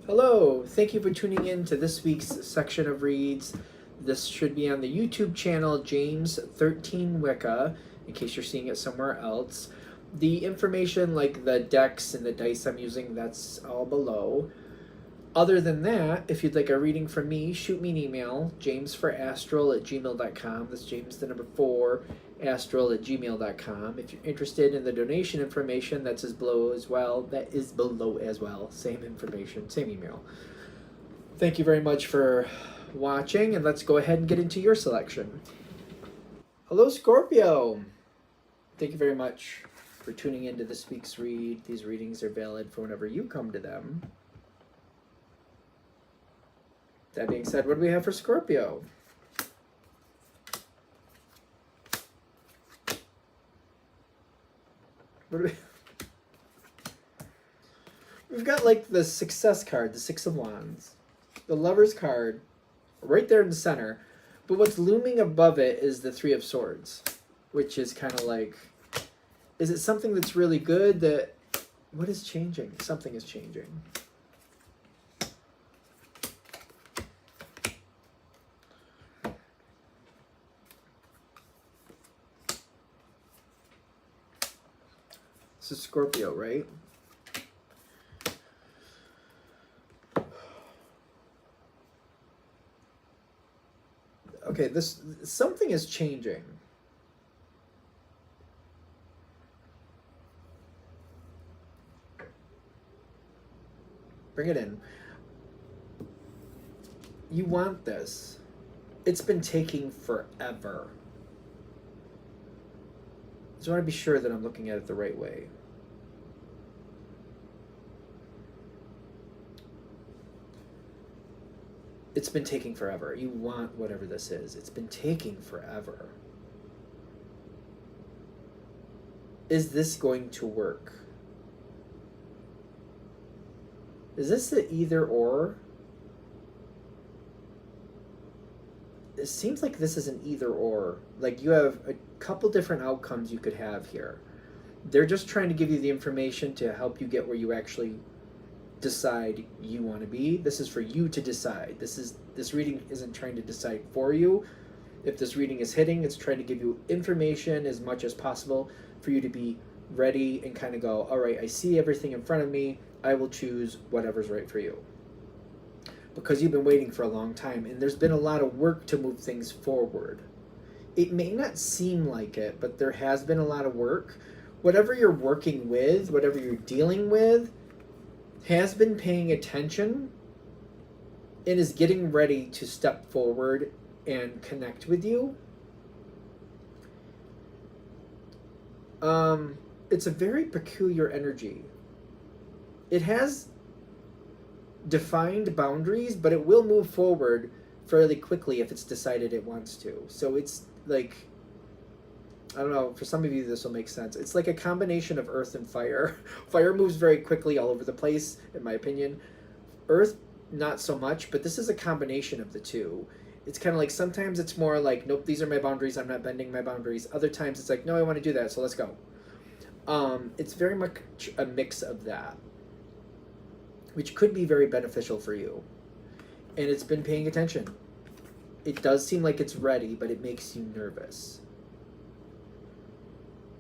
Hello, thank you for tuning in to this week's section of reads. This should be on the YouTube channel James13 Wicca, in case you're seeing it somewhere else. The information like the decks and the dice I'm using, that's all below. Other than that, if you'd like a reading from me, shoot me an email, jamesforastral@gmail.com. That's James the number 4, astral@gmail.com. If you're interested in the donation information, that's below as well. That is below as well. Same information, same email. Thank you very much for watching, and let's go ahead and get into your selection. Hello, Scorpio. Thank you very much for tuning into this week's read. These readings are valid for whenever you come to them. That being said, what do we have for Scorpio? We've got like the Success card, the Six of Wands, the Lovers card, right there in the center. But what's looming above it is the Three of Swords, which is kind of like, is it something that's really good that, what is changing? Something is changing. This is Scorpio, right? Okay, something is changing. Bring it in. You want this. It's been taking forever. I just want to be sure that I'm looking at it the right way. It's been taking forever. You want whatever this is. It's been taking forever. Is this going to work? Is this the either or? It seems like this is an either or. Like you have a couple different outcomes you could have here. They're just trying to give you the information to help you get where you actually decide you want to be. This is for you to decide. This reading isn't trying to decide for you. If this reading is hitting, it's trying to give you information as much as possible for you to be ready and kind of go, all right, I see everything in front of me. I will choose whatever's right for you. Because you've been waiting for a long time, and there's been a lot of work to move things forward. It may not seem like it, but there has been a lot of work. Whatever you're working with, whatever you're dealing with, has been paying attention and is getting ready to step forward and connect with you. It's a very peculiar energy. It has defined boundaries, but it will move forward fairly quickly if it's decided it wants to. So it's like, I don't know, for some of you this will make sense. It's like a combination of earth and fire. Fire moves very quickly all over the place, in my opinion. Earth, not so much, but this is a combination of the two. It's kind of like, sometimes it's more like, nope, these are my boundaries, I'm not bending my boundaries. Other times it's like, no, I want to do that, so let's go. It's very much a mix of that, which could be very beneficial for you. And it's been paying attention. It does seem like it's ready, but it makes you nervous.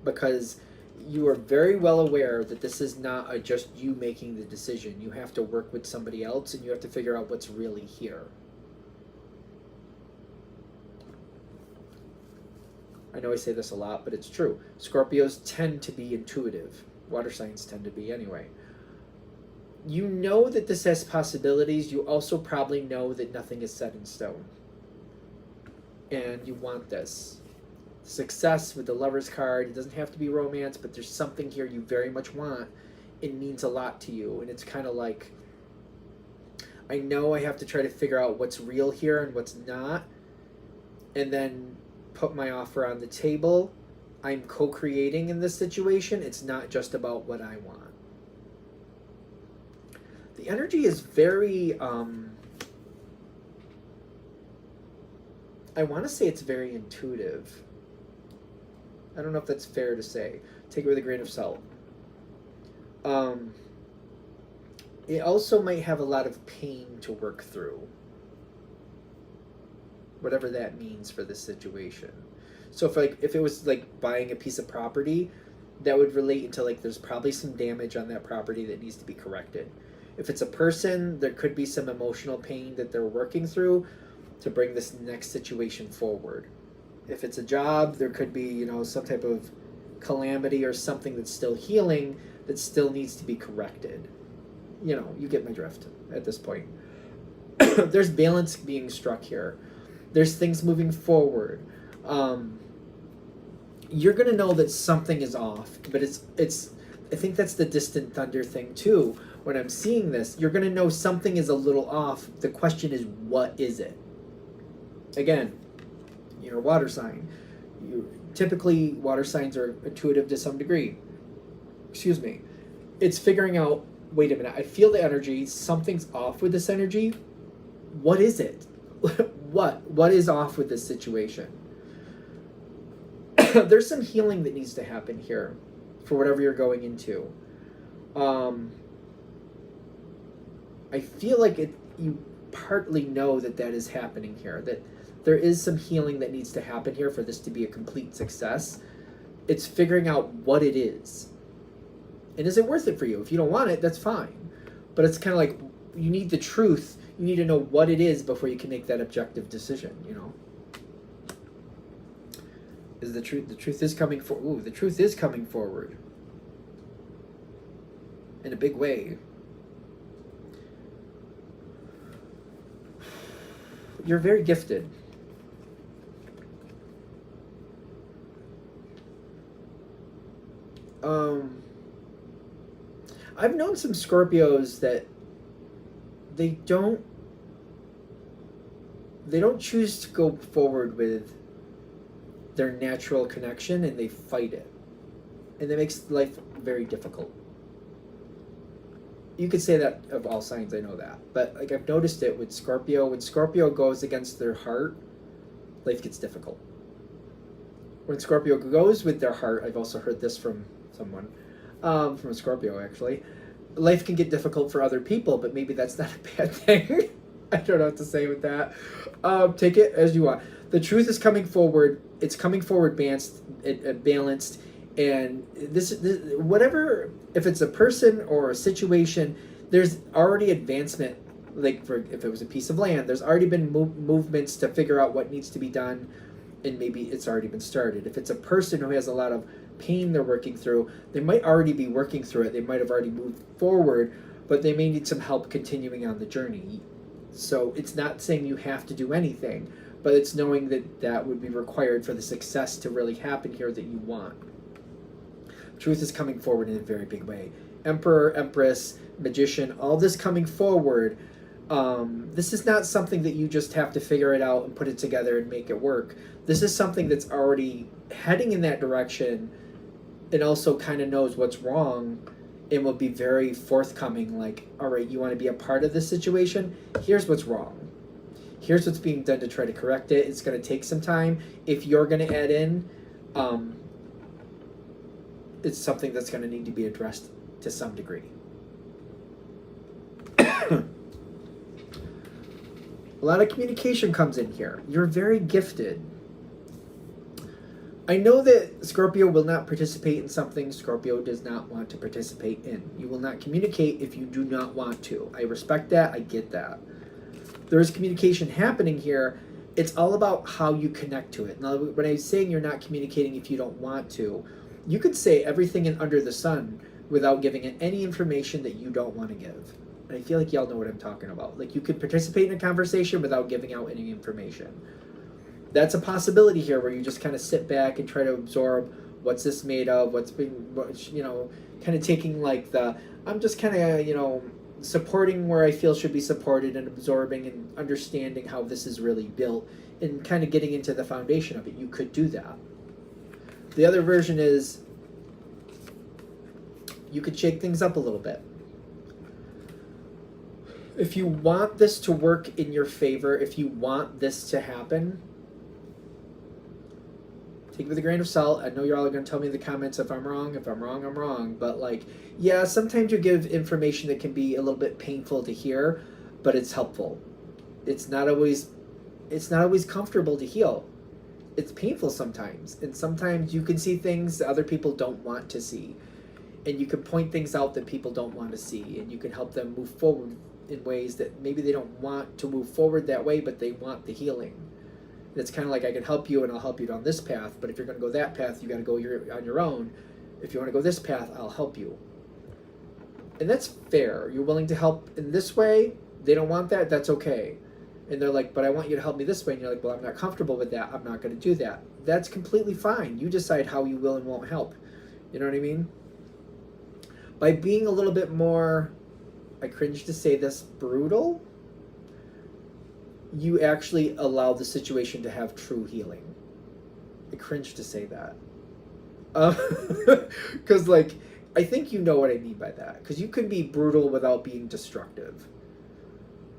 Because you are very well aware that this is not just you making the decision. You have to work with somebody else, and you have to figure out what's really here. I know I say this a lot, but it's true. Scorpios tend to be intuitive. Water signs tend to be anyway. You know that this has possibilities. You also probably know that nothing is set in stone. And you want this. Success with the Lover's card. It doesn't have to be romance, but there's something here you very much want. It means a lot to you. And it's kind of like, I know I have to try to figure out what's real here and what's not. And then put my offer on the table. I'm co-creating in this situation. It's not just about what I want. The energy is very, I want to say it's very intuitive. I don't know if that's fair to say. Take it with a grain of salt. it also might have a lot of pain to work through, whatever that means for this situation. So if it was like buying a piece of property, that would relate into like there's probably some damage on that property that needs to be corrected. If it's a person, there could be some emotional pain that they're working through to bring this next situation forward. If it's a job, there could be, you know, some type of calamity or something that's still healing that still needs to be corrected. You know, you get my drift at this point. There's balance being struck here. There's things moving forward. You're gonna know that something is off, but it's I think that's the distant thunder thing too. When I'm seeing this, you're gonna know something is a little off. The question is, what is it? Again, you're a water sign. Typically, water signs are intuitive to some degree. Excuse me. It's figuring out, wait a minute, I feel the energy, something's off with this energy. What is it? What is off with this situation? There's some healing that needs to happen here for whatever you're going into. I feel like you partly know that is happening here, that there is some healing that needs to happen here for this to be a complete success. It's figuring out what it is. And is it worth it for you? If you don't want it, that's fine. But it's kind of like you need the truth. You need to know what it is before you can make that objective decision, you know? Is the truth is coming the truth is coming forward in a big way. You're very gifted. I've known some Scorpios that they don't choose to go forward with their natural connection, and they fight it, and that makes life very difficult. You could say that of all signs, I know that, but like I've noticed it with Scorpio. When Scorpio goes against their heart, life gets difficult. When Scorpio goes with their heart, I've also heard this from someone, from a Scorpio actually, life can get difficult for other people, but maybe that's not a bad thing. I don't know what to say with that. Take it as you want. The truth is coming forward. It's coming forward balanced, and this whatever, if it's a person or a situation, there's already advancement. Like if it was a piece of land, there's already been movements to figure out what needs to be done, and maybe it's already been started. If it's a person who has a lot of pain they're working through, they might already be working through it. They might have already moved forward, but they may need some help continuing on the journey. So it's not saying you have to do anything, but it's knowing that would be required for the success to really happen here that you want. Truth is coming forward in a very big way. Emperor, Empress, Magician, all this coming forward. This is not something that you just have to figure it out and put it together and make it work. This is something that's already heading in that direction, and also kind of knows what's wrong and will be very forthcoming, like, all right, you want to be a part of this situation? Here's what's wrong. Here's what's being done to try to correct it. It's going to take some time. If you're going to add in, it's something that's going to need to be addressed to some degree. A lot of communication comes in here. You're very gifted. I know that Scorpio will not participate in something Scorpio does not want to participate in. You will not communicate if you do not want to. I respect that. I get that. There is communication happening here. It's all about how you connect to it. Now, when I'm saying you're not communicating if you don't want to, you could say everything under the sun without giving it any information that you don't want to give. And I feel like y'all know what I'm talking about. Like, you could participate in a conversation without giving out any information. That's a possibility here, where you just kind of sit back and try to absorb what's this made of, kind of taking like I'm just kind of, supporting where I feel should be supported, and absorbing and understanding how this is really built, and kind of getting into the foundation of it. You could do that. The other version is you could shake things up a little bit. If you want this to work in your favor, if you want this to happen, Take it with a grain of salt. I know you're all going to tell me in the comments if I'm wrong. If I'm wrong, I'm wrong. But like, yeah, sometimes you give information that can be a little bit painful to hear, but it's helpful. It's not always comfortable to heal. It's painful sometimes, and sometimes you can see things that other people don't want to see, and you can point things out that people don't want to see, and you can help them move forward in ways that maybe they don't want to move forward that way, but they want the healing. And it's kind of like, I can help you and I'll help you down this path, but if you're going to go that path, you got to go on your own. If you want to go this path, I'll help you. And that's fair. You're willing to help in this way. They don't want that. That's okay. And they're like, but I want you to help me this way. And you're like, well, I'm not comfortable with that. I'm not going to do that. That's completely fine. You decide how you will and won't help. You know what I mean? By being a little bit more, I cringe to say this, brutal, you actually allow the situation to have true healing. I cringe to say that. Because, like, I think you know what I mean by that. Because you can be brutal without being destructive.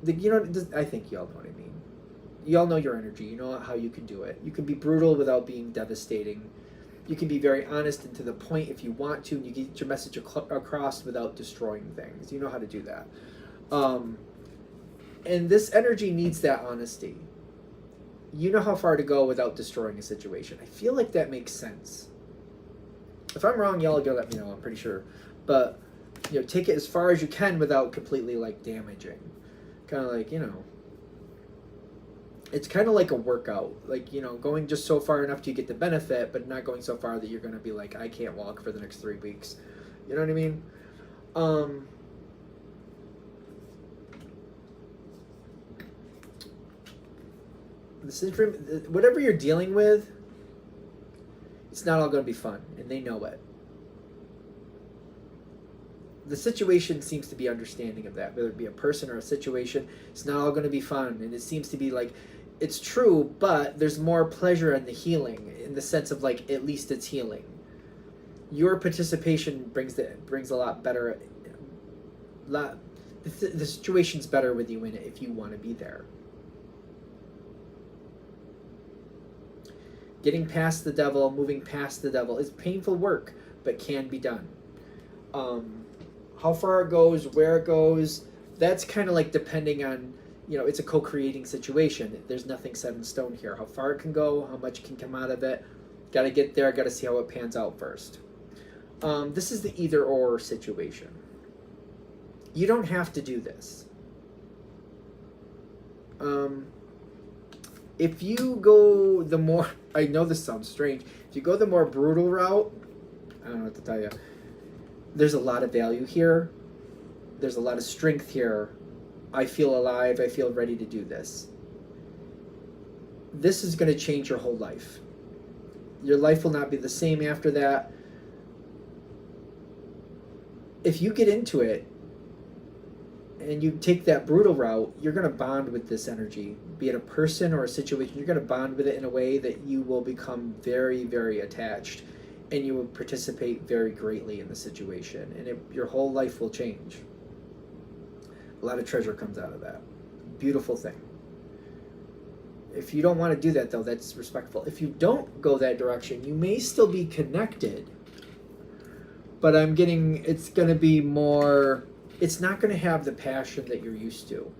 You know, I think y'all know what I mean. Y'all know your energy. You know how you can do it. You can be brutal without being devastating. You can be very honest and to the point if you want to, and you get your message across without destroying things. You know how to do that. And this energy needs that honesty. You know how far to go without destroying a situation. I feel like that makes sense. If I'm wrong, y'all go let me know, I'm pretty sure. But, you know, take it as far as you can without completely, like, damaging. Kind of like, you know, it's kind of like a workout. Like, you know, going just so far enough to get the benefit, but not going so far that you're going to be like, I can't walk for the next 3 weeks. You know what I mean? Whatever you're dealing with, it's not all going to be fun, and they know it. The situation seems to be understanding of that, whether it be a person or a situation. It's not all going to be fun, and it seems to be like, it's true, but there's more pleasure in the healing, in the sense of like, at least it's healing. Your participation brings a lot better. The situation's better with you in it if you want to be there. Getting past the devil, moving past the devil is painful work, but can be done. How far it goes, where it goes, that's kind of like depending on, you know, it's a co-creating situation. There's nothing set in stone here. How far it can go, how much can come out of it. Got to get there, got to see how it pans out first. This is the either-or situation. You don't have to do this. If you go the more, I know this sounds strange, if you go the more brutal route, I don't know what to tell you, there's a lot of value here. There's a lot of strength here. I feel alive. I feel ready to do this. This is going to change your whole life. Your life will not be the same after that. If you get into it and you take that brutal route, you're going to bond with this energy, be it a person or a situation. You're going to bond with it in a way that you will become very, very attached, and you will participate very greatly in the situation, and your whole life will change. A lot of treasure comes out of that. Beautiful thing. If you don't want to do that, though, that's respectful. If you don't go that direction, you may still be connected, but it's going to be more, it's not going to have the passion that you're used to.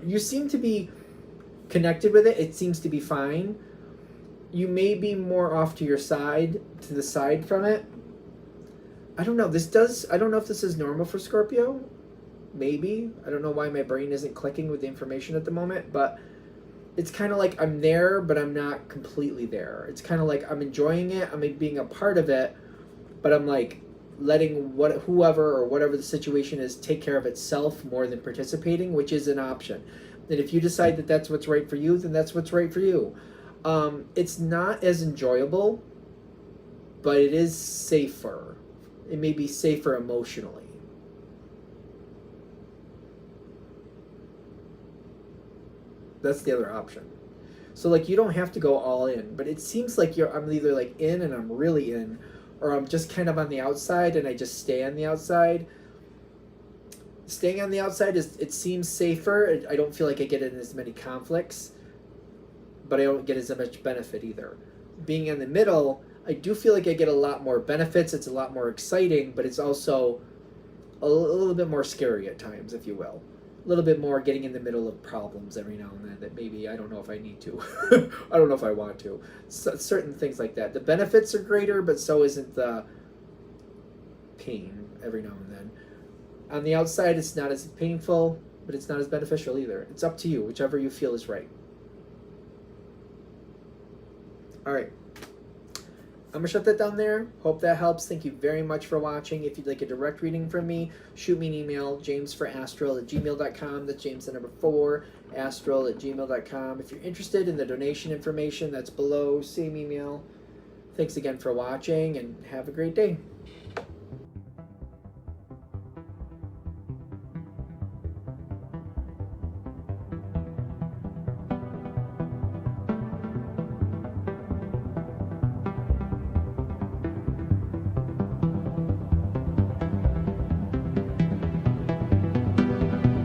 You seem to be connected with it. It seems to be fine. You may be more off to your side, to the side from it. I don't know. I don't know if this is normal for Scorpio. Maybe. I don't know why my brain isn't clicking with the information at the moment, but it's kind of like I'm there, but I'm not completely there. It's kind of like I'm enjoying it. I'm being a part of it, but I'm like letting whoever or whatever the situation is take care of itself more than participating, which is an option. And if you decide that that's what's right for you, then that's what's right for you. It's not as enjoyable, but it is safer. It may be safer emotionally. That's the other option. So like, you don't have to go all in, but it seems like I'm either like in and I'm really in, or I'm just kind of on the outside and I just stay on the outside. Staying on the outside it seems safer. I don't feel like I get in as many conflicts, but I don't get as much benefit either. being in the middle, I do feel like I get a lot more benefits. It's a lot more exciting, but it's also a little bit more scary at times, if you will. A little bit more getting in the middle of problems every now and then that maybe I don't know if I need to. I don't know if I want to. Certain things like that. The benefits are greater, but so isn't the pain every now and then. On the outside, it's not as painful, but it's not as beneficial either. It's up to you, whichever you feel is right. All right. I'm going to shut that down there. Hope that helps. Thank you very much for watching. If you'd like a direct reading from me, shoot me an email, jamesforastral@gmail.com. That's James the number 4, astral@gmail.com. If you're interested in the donation information, that's below. Same email. Thanks again for watching, and have a great day.